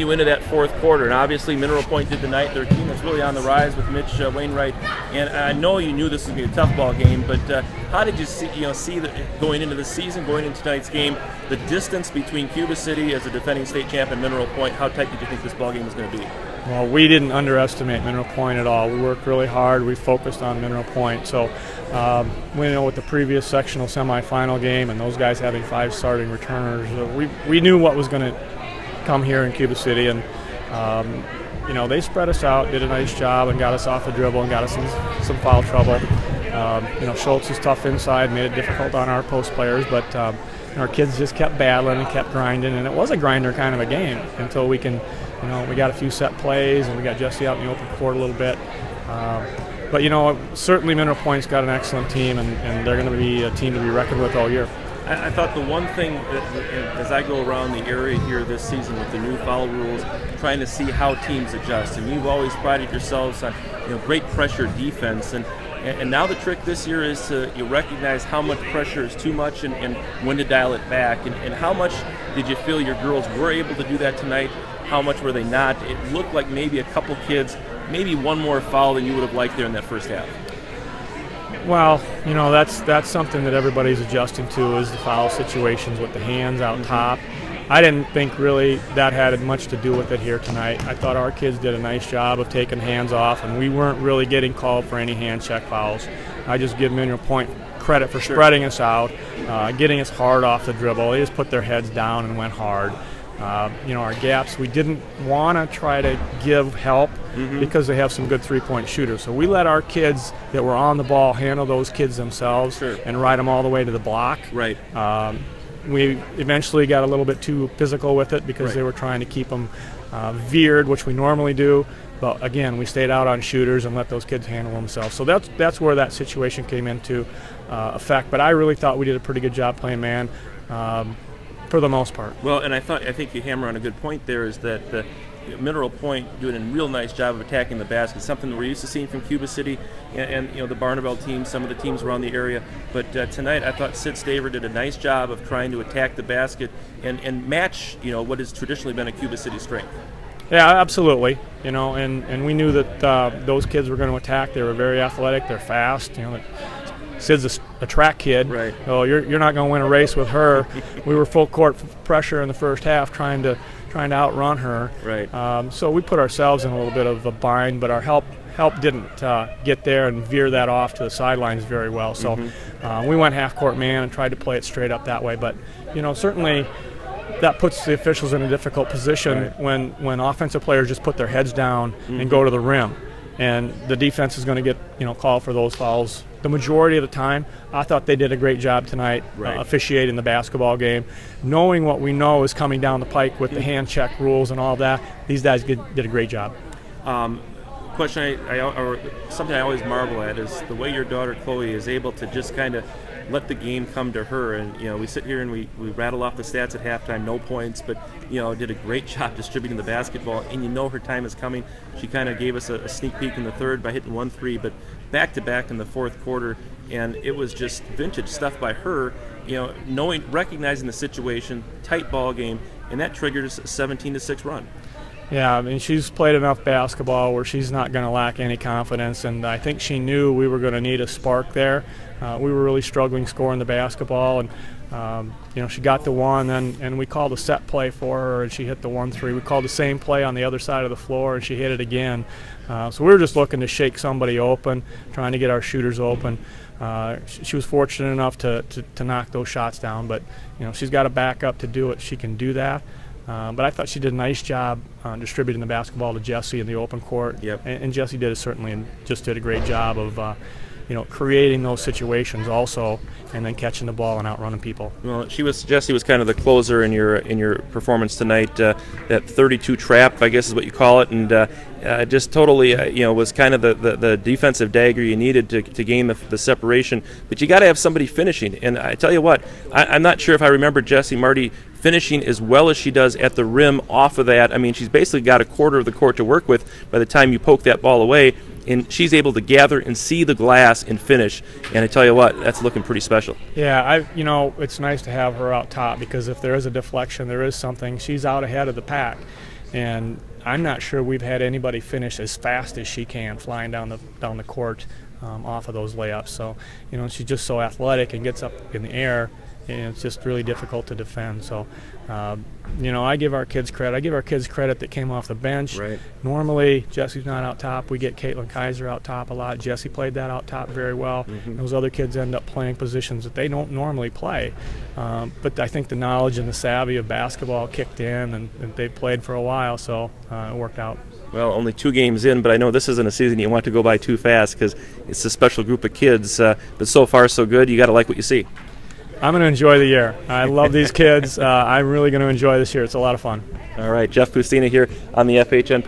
you into that fourth quarter. And obviously Mineral Point did tonight. They're a team that's really on the rise with Mitch Wainwright. And I know you knew this was going to be a tough ball game, but how did you see going into the season, going into tonight's game, the distance between Cuba City as a defending state champ and Mineral Point? How tight did you think this ball game was going to be? Well, we didn't underestimate Mineral Point at all. We worked really hard. We focused on Mineral Point. So we know with the previous sectional semifinal game and those guys having 5 starting returners, we knew what was going to come here in Cuba City. And, they spread us out, did a nice job, and got us off the dribble and got us in some foul trouble. Schultz is tough inside, made it difficult on our post players, but our kids just kept battling and kept grinding, and it was a grinder kind of a game until we got a few set plays and we got Jesse out in the open court a little bit. But certainly Mineral Point's got an excellent team, and they're going to be a team to be reckoned with all year. I thought the one thing, as I go around the area here this season with the new foul rules, trying to see how teams adjust, and you've always prided yourselves on great pressure defense, and now the trick this year is to recognize how much pressure is too much and when to dial it back. And how much did you feel your girls were able to do that tonight? How much were they not? It looked like maybe a couple kids, maybe one more foul than you would have liked there in that first half. Well, that's something that everybody's adjusting to, is the foul situations with the hands out top. I didn't think really that had much to do with it here tonight. I thought our kids did a nice job of taking hands off, and we weren't really getting called for any hand check fouls. I just give Mineral Point credit for spreading us out, getting us hard off the dribble. They just put their heads down and went hard. Our gaps, we didn't want to try to give help because they have some good three-point shooters. So we let our kids that were on the ball handle those kids themselves and ride them all the way to the block. Right. We eventually got a little bit too physical with it because they were trying to keep them veered, which we normally do. But again, we stayed out on shooters and let those kids handle themselves. So that's where that situation came into effect. But I really thought we did a pretty good job playing man. For the most part. Well, and I think you hammer on a good point there, is that the Mineral Point doing a real nice job of attacking the basket, something that we're used to seeing from Cuba City and the Barnabelle team, some of the teams around the area. But tonight I thought Sid Staver did a nice job of trying to attack the basket and match what has traditionally been a Cuba City strength. Yeah, absolutely. And we knew that those kids were going to attack. They were very athletic. They're fast. Sid's a track kid, right? So you're not going to win a race with her. We were full court pressure in the first half, trying to outrun her. Right. So we put ourselves in a little bit of a bind, but our help didn't get there and veer that off to the sidelines very well. So we went half court man and tried to play it straight up that way. But certainly that puts the officials in a difficult position when offensive players just put their heads down and go to the rim. And the defense is going to get called for those fouls. The majority of the time, I thought they did a great job tonight officiating the basketball game. Knowing what we know is coming down the pike with the hand check rules and all that, these guys did a great job. Question or something I always marvel at is the way your daughter Chloe is able to just kind of let the game come to her. And we sit here and we rattle off the stats at halftime, no points, but did a great job distributing the basketball, and her time is coming. She kind of gave us a sneak peek in the third by hitting 1 3, but back to back in the fourth quarter, and it was just vintage stuff by her, recognizing the situation, tight ball game, and that triggered a 17-6 run. Yeah, I mean, she's played enough basketball where she's not going to lack any confidence, and I think she knew we were going to need a spark there. We were really struggling scoring the basketball, and she got the one, and we called a set play for her, and she hit the 1 3. We called the same play on the other side of the floor, and she hit it again. So we were just looking to shake somebody open, trying to get our shooters open. She was fortunate enough to knock those shots down, but she's got a backup to do it. She can do that. But I thought she did a nice job distributing the basketball to Jesse in the open court. Yep. And Jesse did a great job of creating those situations also, and then catching the ball and outrunning people. Well, Jesse was kind of the closer in your performance tonight. That 32 trap, I guess is what you call it, and just totally was kind of the defensive dagger you needed to gain the separation. But you got to have somebody finishing. And I tell you what, I'm not sure if I remember Jessie Marty finishing as well as she does at the rim off of that. I mean, she's basically got a quarter of the court to work with by the time you poke that ball away, and she's able to gather and see the glass and finish. And I tell you what, that's looking pretty special. Yeah, it's nice to have her out top, because if there is a deflection, there is something. She's out ahead of the pack. and I'm not sure we've had anybody finish as fast as she can flying down the court off of those layups. So, she's just so athletic and gets up in the air, and it's just really difficult to defend. So, I give our kids credit. I give our kids credit that came off the bench. Right. Normally, Jesse's not out top. We get Caitlin Kaiser out top a lot. Jesse played that out top very well. Those other kids end up playing positions that they don't normally play. But I think the knowledge and the savvy of basketball kicked in, and they've played for a while, so it worked out. Well, only 2 games in, but I know this isn't a season you want to go by too fast because it's a special group of kids. But so far, so good. You got to like what you see. I'm going to enjoy the year. I love these kids. I'm really going to enjoy this year. It's a lot of fun. All right, Jeff Pustina here on the FHN Post.